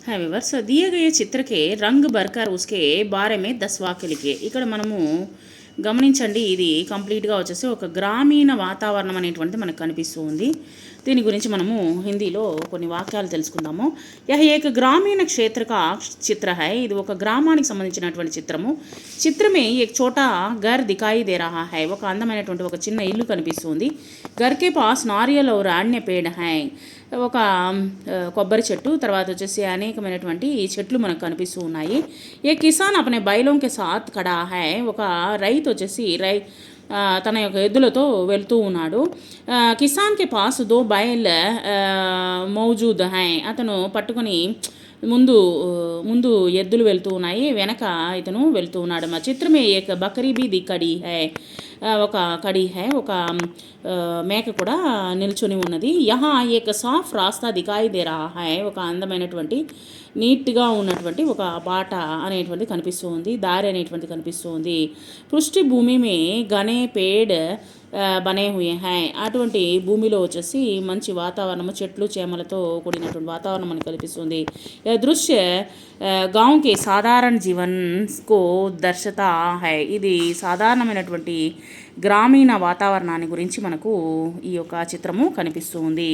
हाँ व्यूवर्स, दिए गए चित्र के रंग भरकर उसके बारे में 10 వాక్య లిఖిए ఇక్కడ మనము గమనించండి. ఇది కంప్లీట్గా వచ్చేసి ఒక గ్రామీణ వాతావరణం అనేటువంటిది మనకు కనిపిస్తూ ఉంది. దీని గురించి మనము హిందీలో కొన్ని వాక్యాలు తెలుసుకుందాము. యహ్ ఏక్ గ్రామీణ క్షేత్ర కా చిత్ర హై. ఇది ఒక గ్రామానికి సంబంధించినటువంటి చిత్రము. చిత్రమే ఏక్ చోటా ఘర్ దికాయి దే రహా హై. ఒక అందమైనటువంటి ఒక చిన్న ఇల్లు కనిపిస్తుంది. ఘర్ కే పాస్ నారియల్ ఔర్ అన్య పేడ్ హై. ఒక కొబ్బరి చెట్టు, తర్వాత వచ్చేసి అనేకమైనటువంటి చెట్లు మనకు కనిపిస్తూ ఉన్నాయి. ఏ కిసాన్ అపనే బైలోం కే సాత్ ఖడా హై. ఒక రైతు వచ్చేసి తన యొక్క ఎద్దులతో వెళ్తూ ఉన్నాడు. కిసాన్ కే పాస్ దో బైల్ మౌజూద్ హై. అతను పట్టుకొని ముందు ముందు ఎద్దులు వెళ్తూ ఉన్నాయి, వెనక ఇతను వెళ్తూ ఉన్నాడు. మా చిత్రమే ఏక బకరీ బీ ది కడి హై. ఒక కడి హై, ఒక మేక కూడా నిల్చొని ఉన్నది. యహా ఏక సాఫ్ రాస్తా దికాయి దే రహా హై. ఒక అందమైనటువంటి నీట్గా ఉన్నటువంటి ఒక బాట అనేటువంటి కనిపిస్తూ ఉంది, దారి అనేటువంటి కనిపిస్తూ ఉంది. పృష్టి భూమి మే ఘనే పేడ్ బనే హుయే హై. అటువంటి భూమిలో వచ్చేసి మంచి వాతావరణము, చెట్లు చేమలతో కూడినటువంటి వాతావరణం మనకు కనిపిస్తుంది. దృశ్య గాంవ్ కే సాధారణ జీవన్ కో దర్శతా హై. ఇది సాధారణమైనటువంటి గ్రామీణ వాతావరణాన్ని గురించి మనకు ఈ యొక్క చిత్రము కనిపిస్తూ ఉంది.